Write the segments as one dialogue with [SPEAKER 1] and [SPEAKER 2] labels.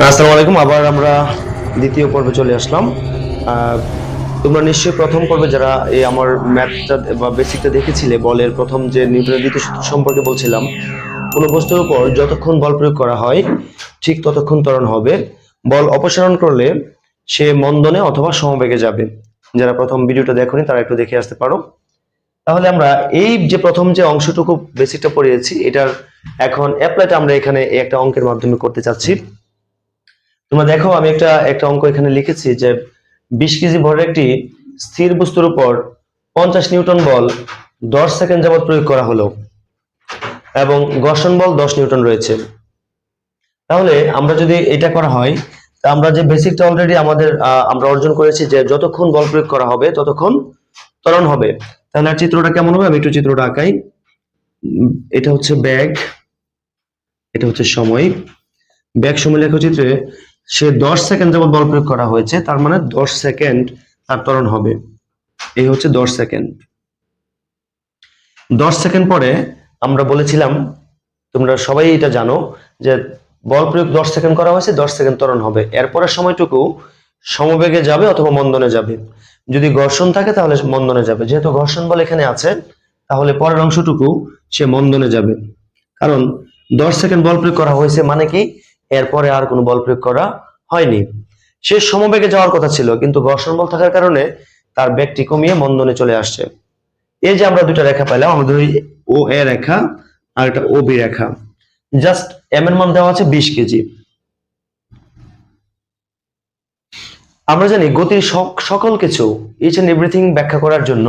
[SPEAKER 1] আসসালামু আলাইকুম। আবার আমরা দ্বিতীয় পর্বে চলে আসলাম। তোমরা নিশ্চয়ই প্রথম পর্বে যারা এই আমার ম্যাথটা বা বেসিকটা দেখেছিলে, বলের প্রথম যে নিউটনের দ্বিতীয় সূত্র সম্পর্কে বলছিলাম, কোনো বস্তুর উপর যতক্ষণ বল প্রয়োগ করা হয় ঠিক ততক্ষণ ত্বরণ হবে। বল অপসারণ করলে সে মন্দনে অথবা সমবেগে যাবে। যারা প্রথম ভিডিওটা দেখোনি তারা একটু দেখে আসতে পারো। তাহলে আমরা এই যে প্রথম যে অংশটুকু বেসিকটা পড়িয়েছি, এটার এখন অ্যাপ্লাইটা আমরা এখানে একটা অঙ্কের মাধ্যমে করতে চাচ্ছি। তোমরা দেখো, আমি একটা একটা অঙ্ক এখানে লিখেছি যে 20 কেজি ভরের একটি স্থির বস্তুর উপর 50 নিউটন বল 10 সেকেন্ড যাবত প্রয়োগ করা হলো এবং ঘর্ষণ বল 10 নিউটন রয়েছে। তাহলে আমরা যদি এটা করা হয়, তা আমরা যে বেসিকটা অলরেডি আমরা অর্জন করেছি যে যতক্ষণ বল প্রয়োগ করা হবে ততক্ষণ ত্বরণ হবে। তাহলে আর চিত্রটা কেমন হবে, আমি একটু চিত্রটা আঁকাই। এটা হচ্ছে ব্যাগ, এটা হচ্ছে সময়। ব্যাগ সময় লেখচিত্রে সে 10 সেকেন্ড যাবত বল প্রয়োগ করা হয়েছে, তার মানে 10 সেকেন্ড তার ত্বরণ হবে। এই হচ্ছে 10 সেকেন্ড। 10 সেকেন্ড পরে আমরা বলেছিলাম, তোমরা সবাই এটা জানো, যে বল প্রয়োগ 10 সেকেন্ড করা হয়েছে, 10 সেকেন্ড ত্বরণ হবে। এরপরের সময়টুকু সমবেগে যাবে অথবা মন্দনে যাবে। যদি ঘর্ষণ থাকে তাহলে মন্দনে যাবে। যেহেতু ঘর্ষণ বল এখানে আছে, তাহলে পরের অংশটুকু সে মন্দনে যাবে। কারণ 10 সেকেন্ড বল প্রয়োগ করা হয়েছে মানে কি, এরপরে আর কোনো বল প্রয়োগ করা হয়নি। সে সমবেগে যাওয়ার কথা ছিল, কিন্তু ঘর্ষণ বল থাকার কারণে তার বেগটি কমিয়ে মন্দনে চলে আসছে। এই যে আমরা দুটো রেখা পেলাম, আমাদের ও এ রেখা আর একটা ও বি রেখা। জাস্ট এম এর মান দেওয়া আছে 20 কেজি। আমরা জানি গতির সকল কিছু, ইচ এন্ড এভরিথিং ব্যাখ্যা করার জন্য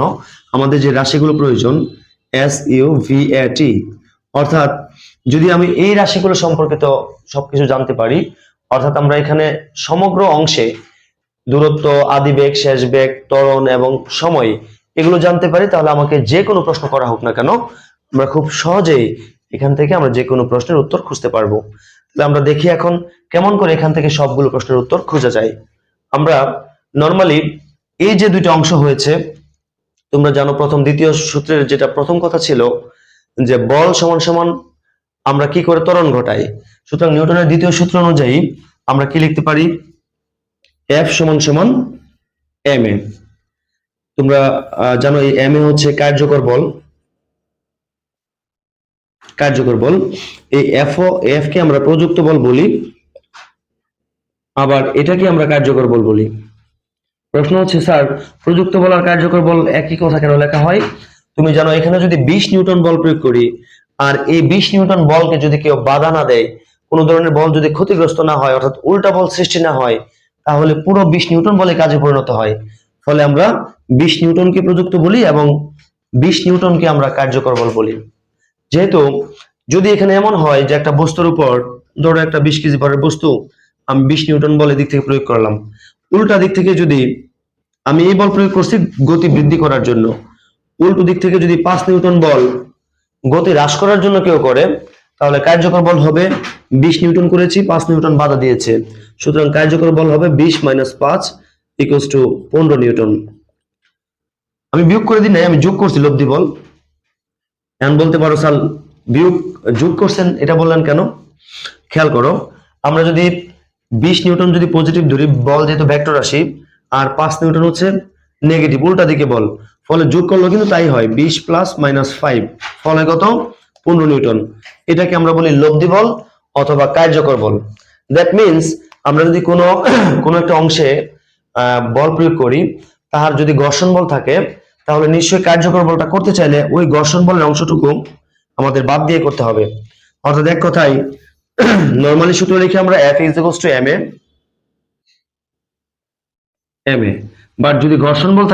[SPEAKER 1] আমাদের যে রাশিগুলো প্রয়োজন, এস ইউ ভি এ টি, অর্থাৎ যদি আমি এই রাশিগুলো সম্পর্কিত সবকিছু জানতে পারি, অর্থাৎ আমরা এখানে সমগ্র অংশে দূরত্ব, আদি বেগ, শেষ বেগ, ত্বরণ এবং সময় এগুলো জানতে পারি, তাহলে আমাকে যে কোনো প্রশ্ন করা হোক না কেন, আমরা খুব সহজেই এখান থেকে আমরা যে কোনো প্রশ্নের উত্তর খুঁজতে পারবো। তাহলে আমরা দেখি এখন কেমন করে এখান থেকে সবগুলো প্রশ্নের উত্তর খোঁজা যায়। আমরা নর্মালি এই যে দুইটা অংশ হয়েছে, তোমরা জানো প্রথম দ্বিতীয় সূত্রের যেটা প্রথম কথা ছিল যে বল সমান সমান আমরা কি করে ত্বরণ ঘটাই। সুতরাং নিউটনের দ্বিতীয় সূত্র অনুযায়ী আমরা কি লিখতে পারি, এফ সমান সমান এম এ। তোমরা জানো এই এম এ হচ্ছে কার্যকর বল। কার্যকর বল, এই এফ কে আমরা প্রযুক্ত বল বলি, আবার এটাকে আমরা কার্যকর বল বলি। প্রশ্ন হচ্ছে, স্যার প্রযুক্ত বল আর কার্যকর বল একই কথা কেন লেখা হয়? তুমি জানো এখানে যদি 20 নিউটন বল প্রয়োগ করি, আর এই 20 নিউটন বলকে যদি কেউ বাধা না দেয়, কোনো ধরনের বল যদি ক্ষতিগ্রস্ত না হয়, অর্থাৎ উল্টা বল সৃষ্টি না হয়, তাহলে পুরো 20 নিউটন বলে কাজে পরিণত হয়। ফলে আমরা 20 নিউটনকে প্রযুক্ত বলি এবং 20 নিউটনকে আমরা কার্যকর বল বলি। যেহেতু যদি এখানে এমন হয় যে একটা বস্তুর উপর, ধরো একটা 20 কেজি ভরের বস্তু, আমি 20 নিউটন বল দিক থেকে প্রয়োগ করলাম, উল্টা দিক থেকে যদি আমি এই বল প্রয়োগ করছি গতি বৃদ্ধি করার জন্য, উল্টো দিক থেকে যদি 5 নিউটন বল গতি হ্রাস করার জন্য কেউ করে, তাহলে কার্যকর বল হবে 20 নিউটন করেছি, 5 নিউটন বাধা দিয়েছে, সুতরাং কার্যকর বল হবে 20 - 5 = 15 নিউটন। আমি বিয়োগ করে দিই নাই, আমি যোগ করছি লব্ধি বল। এখন বলতে পারো, স্যার বিয়োগ যোগ করছেন এটা বললেন কেন? খেয়াল করো, আমরা যদি 20 নিউটন যদি পজিটিভ ধরি, বল যেহেতু ভেক্টর রাশি, আর 5 নিউটন হচ্ছে নেগেটিভ, উল্টা দিকে বল, ফলে যোগ করলেও কিন্তু তাই হয়, 20 + -5, ফলে কত? 15 নিউটন। এটাকে আমরা বলি লব্ধি বল অথবা কার্যকর বল। দ্যাট মিনস আমরা যদি কোনো কোনো একটা অংশে বল প্রয়োগ করি, তাহার যদি ঘর্ষণ বল থাকে, তাহলে নিশ্চয়ই কার্যকর বলটা করতে চাইলে ওই ঘর্ষণ বলের অংশটুকু আমাদের বাদ দিয়ে করতে হবে। অর্থাৎ এক কথায় নরমালি সূত্র লিখে আমরা F = ma, বাট যদি ঘর্ষণ বল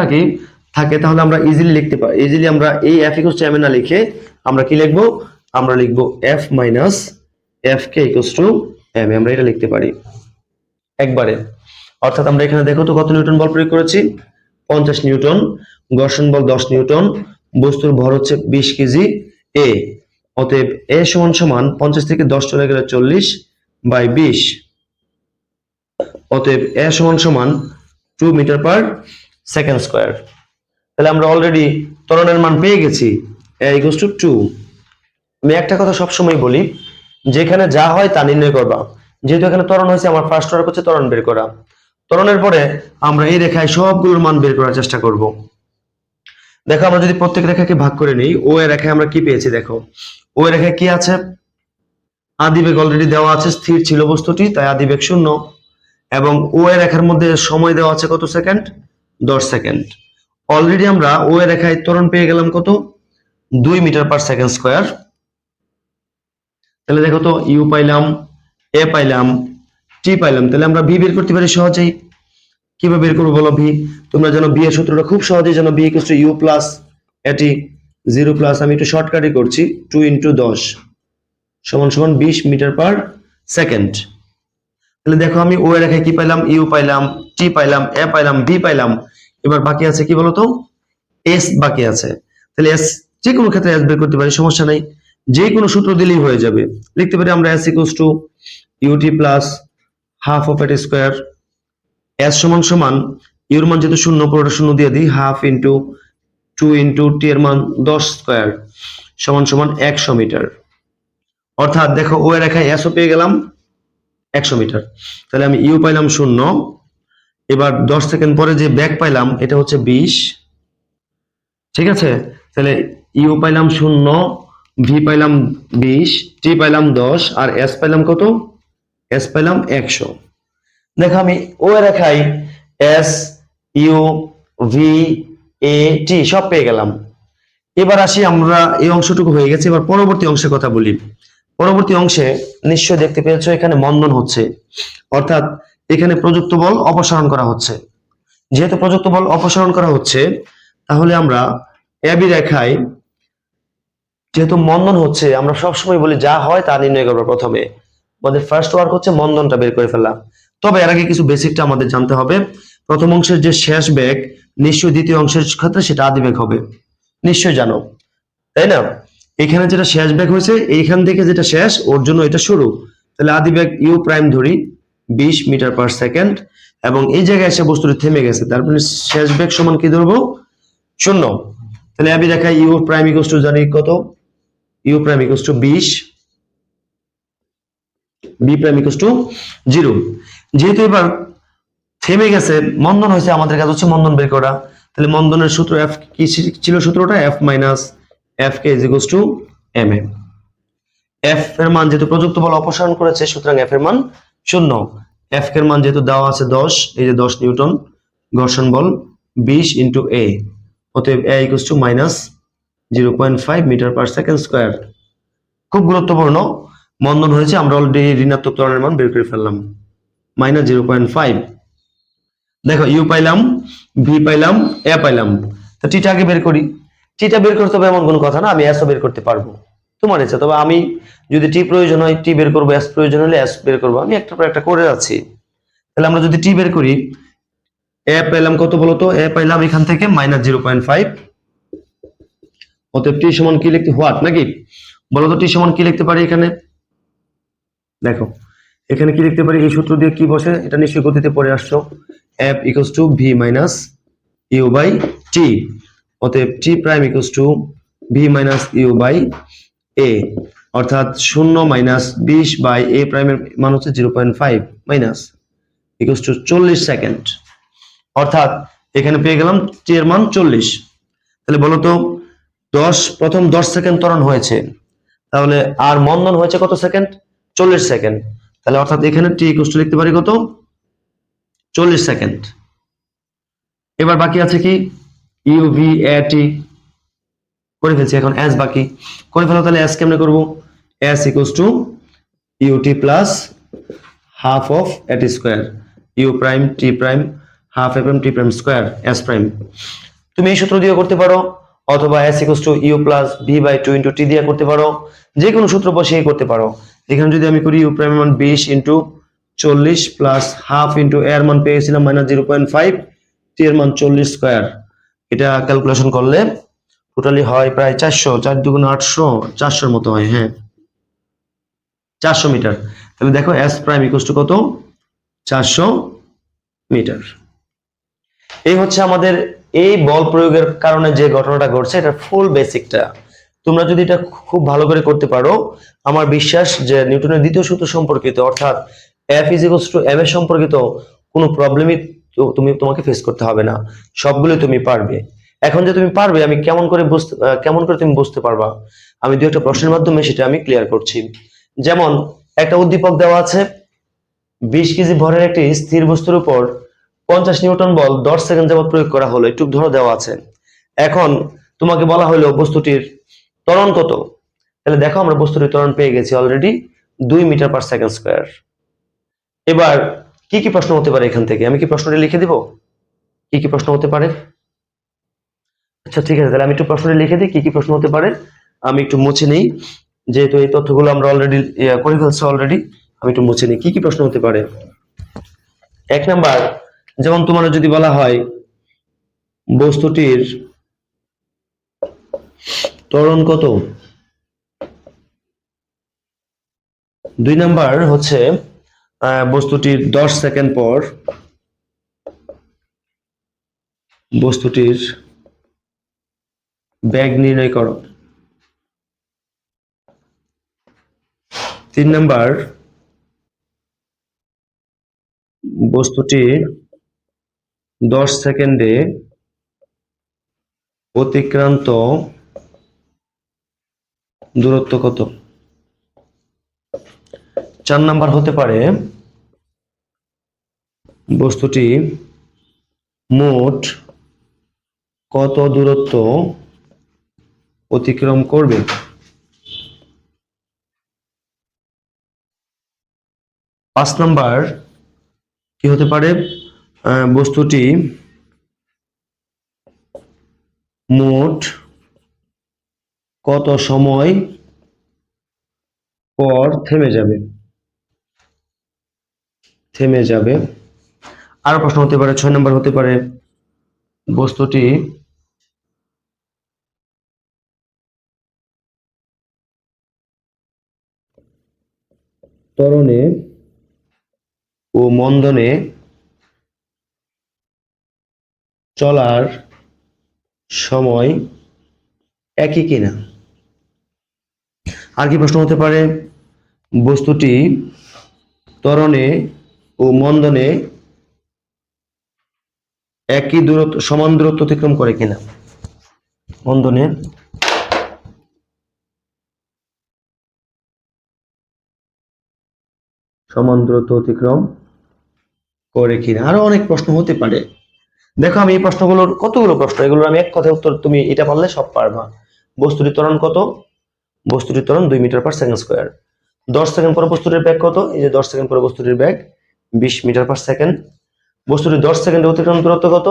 [SPEAKER 1] থাকে তাহলে আমরা ইজিলি লিখতে পারি, ইজিলি আমরা এই F = ma না লিখে আমরা কি লিখবো, আমরা লিখবো F - Fk = ma, আমরা এটা লিখতে পারি একবারে। অর্থাৎ আমরা এখানে দেখো তো কত নিউটন বল প্রয়োগ করেছি, 50 নিউটন, ঘর্ষণ বল 10 নিউটন, বস্তুর ভর হচ্ছে 20 কেজি এ, অতএব এ সমান সমান 50 থেকে 10 চলে গেলে 40/20, অতএব এ সমান সমান 2 মিটার পার সেকেন্ড স্কয়ার। তাহলে আমরা অলরেডি ত্বরণের মান পেয়ে গেছি, a = 2। আমি একটা কথা সবসময় বলি, যেখানে যা হয় তা নির্ণয় করবা, যেহেতু এখানে ত্বরণ হয়েছে, আমার ফার্স্ট ওয়ার্ক হচ্ছে ত্বরণ বের করা। ত্বরণের পরে আমরা এই রেখায় সবগুলোর মান বের করার চেষ্টা করব। দেখো আমরা যদি প্রত্যেক রেখাকে ভাগ করে নিই, ও এর রেখায় আমরা কি পেয়েছি দেখো, ও এর রেখায় কি আছে, আদিবেগ অলরেডি দেওয়া আছে, স্থির ছিল বস্তুটি, তাই আদিবেগ 0। এবং ও এর রেখার মধ্যে সময় দেওয়া আছে কত সেকেন্ড, 10 সেকেন্ড। অলরেডি আমরা ও এর রেখায় ত্বরণ পেয়ে গেলাম কত, 2 মিটার পার সেকেন্ড স্কয়ার। তাহলে দেখো তো ইউ পাইলাম, এ পাইলাম, টি পাইলাম, তাহলে আমরা ভি বের করতে পারি সহজেই। কিভাবে বের করবো বলো ভি? তোমরা জানো ভি এর সূত্রটা খুব সহজেই জানো, v equal to you plus at 0 plus, আমি একটু শর্টকাটই করছি, 2 ইন্টু 10 সমান সমান 20 মিটার পার সেকেন্ড। তাহলে দেখো আমি ও এর রেখায় কি পাইলাম, ইউ পাইলাম, টি পাইলাম, এ পাইলাম, ভি পাইলাম। এবার বাকি আছে কি বলতো, এস বাকি আছে। তাহলে এস যে কোনো ক্ষেত্রে এস বের করতে পারি, সমস্যা নাই, যে কোনো সূত্র দিলেই হয়ে যাবে। লিখতে পারি আমরা s equal to UT plus half of এটি স্কয়ার। এস সমান সমান ইউর মান যেহেতু 0, পুরোটা 0 দিয়ে দিই, হাফ ইন্টু 2 ইন্টু টি এর মান 10 স্কয়ার সমান সমান 100 মিটার। অর্থাৎ দেখো ও এর রেখায় এস ও পেয়ে গেলাম 100 মিটার। তাহলে আমি ইউ পাইলাম 0, এবার 10 সেকেন্ড পরে যে ব্যাক পাইলাম এটা হচ্ছে 20, ঠিক আছে। তাহলে ইউ পাইলাম 0, ভি পাইলাম 20, টি পাইলাম 10, আর এস পাইলাম কত, এস পাইলাম 100। দেখো আমি ও এর রেখায় এস, ইউ, ভি, এ, টি সব পেয়ে গেলাম। এবার আসি, আমরা এই অংশটুকু হয়ে গেছে, এবার পরবর্তী অংশের কথা বলি। পরবর্তী অংশে নিশ্চয়ই দেখতে পেয়েছো এখানে মন্দন হচ্ছে, অর্থাৎ এখানে প্রযুক্ত বল অপসারণ করা হচ্ছে। যেহেতু প্রযুক্ত বল অপসারণ করা হচ্ছে, তাহলে আমরা এবি রেখায় যেহেতু মন্দন হচ্ছে, আমরা সবসময় বলি যা হয় তা নির্ণয় করবো। প্রথমে আমাদের ফার্স্ট ওয়ার্ক হচ্ছে মন্দনটা বের করে ফেলা। তবে এর আগে কিছু বেসিকটা আমাদের জানতে হবে। প্রথম অংশের যে শেষ বেগ, নিশ্চয়ই দ্বিতীয় অংশের ক্ষেত্রে সেটা আদি বেগ হবে, নিশ্চয়ই জানো, তাই না? এখানে যেটা শেষ বেগ হয়েছে, এইখান থেকে যেটা শেষ ওর জন্য এটা শুরু। তাহলে আদি বেগ ইউ প্রাইম ধরি 20 মিটার পার সেকেন্ড, এবং এই জায়গায় এসে বস্তুটি থেমে গেছে, তারপরে শেষ বেগ সমান কি ধরবো, 0। তাহলে আমি দেখাই ইউ প্রাইম ইকুয়াল টু জানি কত, u prime equal to 20, b prime equal to 0। যেহেতু এবার থেমে গেছে, মন্দন হয়েছে, আমাদের কাজ হচ্ছে মন্দন বের করা। তাহলে মন্দনের সূত্র এফ কি ছিল, সূত্রটা f minus f k is equal to m a. F এর মান যেহেতু প্রযুক্ত বল অপসারণ করেছে, সুতরাং এফ এর মান 0। এফ এর মান যেহেতু দেওয়া আছে 10, এই যে 10 নিউটন ঘর্ষণ বল 20 ইন্টু এ, অতএব A equal to minus 0.5 metre per second square. খুব গুরুত্বপূর্ণ, মন্দন হয়েছে, আমরা অলরেডি ঋণাত্মক ত্বরণের মান বের করে ফেললাম, মাইনাস 0.5। দেখো ইউ পাইলাম, ভি পাইলাম, এ পাইলাম। তো টিটা আগে বের করি। টিটা বের করতে হবে এমন কোনো কথা না, আমি এসও বের করতে পারবো, তোমার ইচ্ছা। তবে আমি যদি টি প্রয়োজন হয় টি বের করবো, এস প্রয়োজন হলে এস বের করবো, আমি একটার পর একটা করে যাচ্ছি। তাহলে আমরা যদি টি বের করি, এ পাইলাম কত বলতো, এ পাইলাম এখান থেকে মাইনাস 0.5। অতএব টি সমান কি লিখতে, হোয়াট নাকি বলতো, টি সমান কি লিখতে পারি এখানে, দেখো এখানে কি লিখতে পারি, এই সূত্র দিয়ে কি বসে, এটা নিশ্চয়ই গতিতে পড়ে আসছো, F equals to V minus U by T. অতএব T prime equals to V minus U by A, অর্থাৎ 0 মাইনাস 20 বাই এ প্রাইমের মান হচ্ছে 0.5 মাইনাস ইকুয়ালস টু 40 সেকেন্ড। অর্থাৎ এখানে পেয়ে গেলাম টি এর মান 40। তাহলে বলতো প্রথম 10 সেকেন্ড ত্বরণ হয়েছে, তাহলে আর মন্দন হয়েছে কত সেকেন্ড, 40 সেকেন্ড। তাহলে অর্থাৎ এখানে টি ইকুয়ালস টু লিখতে পারি কত, 40 সেকেন্ড। এবার বাকি আছে কি, ইউ ভি এ টি করে ফেলছি, এখন এস বাকি করে ফেলো। তাহলে এস কেমনে করবো, S equals to UT plus half of এটি square, U prime T prime half F M T prime square S prime. তুমি এই সূত্র দিয়ে করতে পারো, অথবা S equals to you plus V by 2 into T দিয়ে করতে পারো, যে কোনো সূত্র বসিয়ে করতে পারো। এখানে যদি আমি করি ইউ প্রাইম মান 20 ইন্টু 40 প্লাস হাফ ইন্টু এর মান পেয়েছিলাম মাইনাস 0.5, টি এর মান 40 স্কয়ার। এটা ক্যালকুলেশন করলে টোটালি হয় প্রায় 400, 4 দুগুণ 800, 400 মতো হয়, হ্যাঁ 400 মিটার। তাহলে দেখো এস প্রাইম ইকুয়ালস টু কত, 400 মিটার। এই হচ্ছে আমাদের এই বল প্রয়োগের কারণে যে ঘটনাটা ঘটছে, এটা ফুল বেসিকটা। তোমরা যদি এটা খুব ভালো করে করতে পারো, আমার বিশ্বাস যে নিউটনের দ্বিতীয় সূত্র সম্পর্কিত, অর্থাৎ f is equals to m এর সম্পর্কিত কোনো প্রবলেমই তোমাকে ফেস করতে হবে না, সবগুলো তুমি পারবে। এখন যে তুমি পারবে আমি কেমন করে তুমি বুঝতে পারবা, আমি দু একটা প্রশ্নের মাধ্যমে সেটা আমি ক্লিয়ার করছি। যেমন একটা উদ্দীপক দেওয়া আছে, 20 কেজি ভরের একটি স্থির বস্তুর উপর 50 নিউটন বল 10 সেকেন্ড যাবত প্রয়োগ করা হলো, একটু ধরো দেওয়া আছে। এখন তোমাকে বলা হলো বস্তুটির ত্বরণ কত। তাহলে দেখো আমরা বস্তুটির ত্বরণ পেয়ে গেছি already 2 metre per second square. এবার কি কি প্রশ্ন হতে পারে এখান থেকে, আমি কি প্রশ্নটি লিখে দিব কি কি প্রশ্ন হতে পারে? আচ্ছা ঠিক আছে, তাহলে আমি একটু প্রশ্নটি লিখে দিই কি কি প্রশ্ন হতে পারে। আমি একটু মুছে নেই, যেহেতু এই তথ্যগুলো আমরা অলরেডি করে ফেলছি অলরেডি, আমি একটু মুছে নিই কি কি প্রশ্ন হতে পারে। 1 নাম্বার, যেমন তোমার যদি বলা হয় বস্তুটির ত্বরণ কত। 2 নাম্বার হচ্ছে বস্তুটির 10 সেকেন্ড পর বস্তুটির বেগ নির্ণয় করো। 3 নাম্বার, বস্তুটি 10 সেকেন্ডে অতিক্রান্ত দূরত্ব কত। 4 নাম্বার হতে পারে বস্তুটি মোট কত দূরত্ব অতিক্রম করবে। 5 নাম্বার কি হতে পারে, বস্তুটি মোট কত সময় পর থেমে যাবে। আরো প্রশ্ন হতে পারে 6 নাম্বার হতে পারে বস্তুটি ত্বরণে ও মন্দনে চলার সময় একই কিনা। আর কি প্রশ্ন হতে পারে, বস্তুটি ত্বরণে ও মন্দনে একই দূরত্ব সমান দূরত্ব অতিক্রম করে কিনা। মন্দনে সমান দূরত্ব অতিক্রম করে কিনা। আরো অনেক প্রশ্ন হতে পারে। দেখো আমি এই প্রশ্নগুলোর কতগুলো প্রশ্ন, এগুলোর আমি এক কথায় উত্তর তুমি এটা পারলে সব পারবা। বস্তুটির ত্বরণ কত, বস্তুটির ত্বরণ 2 metre per second square. 10 second পরে বস্তুটির বেগ কত, এই যে 10 সেকেন্ড পরে বস্তুটির বেগ 20 মিটার পার সেকেন্ড। বস্তুটির 10 সেকেন্ডে অতিক্রম দূরত্ব কত,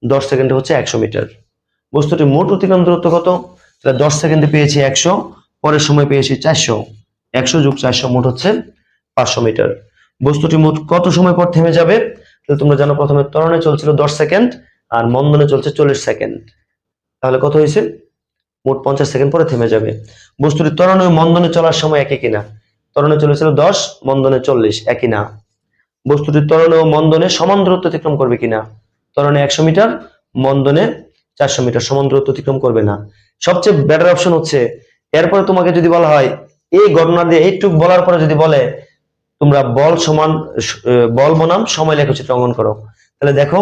[SPEAKER 1] 10 সেকেন্ডে হচ্ছে 100 মিটার। বস্তুটির মোট অতিক্রম দূরত্ব কত, তাহলে 10 সেকেন্ডে পেয়েছি 100, পরের সময় পেয়েছি 400, 100 যোগ 400 মোট হচ্ছে 500 মিটার। বস্তুটি মোট কত সময় পর থেমে যাবে, তাহলে তোমরা জানো প্রথমে ত্বরণে চলছিল 10 সেকেন্ড আর মন্দনে চলছে 40 সেকেন্ড, তাহলে কত হয়েছে, মোট 50 সেকেন্ড পরে থেমে যাবে। বস্তুটি ত্বরণে ও মন্দনে চলার সময় একই কিনা, ত্বরণে চলেছিল 10, মন্দনে 40, একই না। বস্তুটি ত্বরণে ও মন্দনে সমান দূরত্ব অতিক্রম করবে কিনা, ত্বরণে 100 মিটার, মন্দনে 400 মিটার, সমান দূরত্ব অতিক্রম করবে না। সবচেয়ে বেটার অপশন হচ্ছে, এরপরে তোমাকে যদি বলা হয় এই ঘটনা দিয়ে এইটুক বলার পরে যদি বলে তোমরা বল বনাম সময় লেখচিত্র অঙ্কন করো, তাহলে দেখো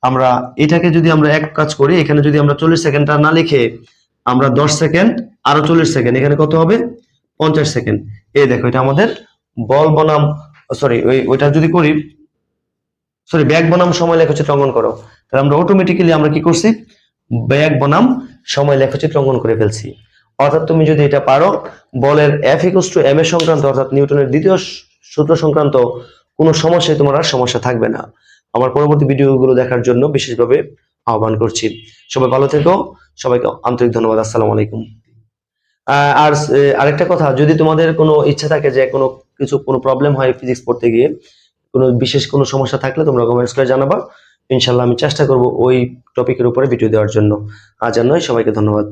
[SPEAKER 1] আমরা এটাকে যদি আমরা এক কাজ করি, এখানে যদি আমরা 40 সেকেন্ডটা না লিখে আমরা 10 সেকেন্ড আরো 40 সেকেন্ড, এখানে কত হবে 50 সেকেন্ড। এই দেখো এটা আমাদের বল বনাম ওইটা যদি করি ব্যাগ বনাম সময় লেখচিত্র অঙ্কন করো, তাহলে আমরা অটোমেটিক্যালি আমরা কি করছি, ব্যাগ বনাম সময় লেখচিত্র অঙ্কন করে ফেলছি। অর্থাৎ তুমি যদি এটা পারো, বলের F ইকুয়ালস টু m এর সংক্রান্ত অর্থাৎ নিউটনের দ্বিতীয় সূত্র সংক্রান্ত কোনো সমস্যায় তোমার আর সমস্যা থাকবে না। আমার পরবর্তী ভিডিওগুলো দেখার জন্য বিশেষভাবে আহ্বান করছি। সবাই ভালো থেকো, সবাইকে আন্তরিক ধন্যবাদ। আসসালামু আলাইকুম। আর আরেকটা কথা, যদি তোমাদের কোনো ইচ্ছা থাকে যে কোনো প্রবলেম হয় ফিজিক্স পড়তে গিয়ে, কোনো বিশেষ কোনো সমস্যা থাকলে তোমরা কমেন্টস করে জানাবা, ইনশাল্লাহ আমি চেষ্টা করব ওই টপিকের উপরে ভিডিও দেওয়ার জন্য। আজ আর নয়, সবাইকে ধন্যবাদ।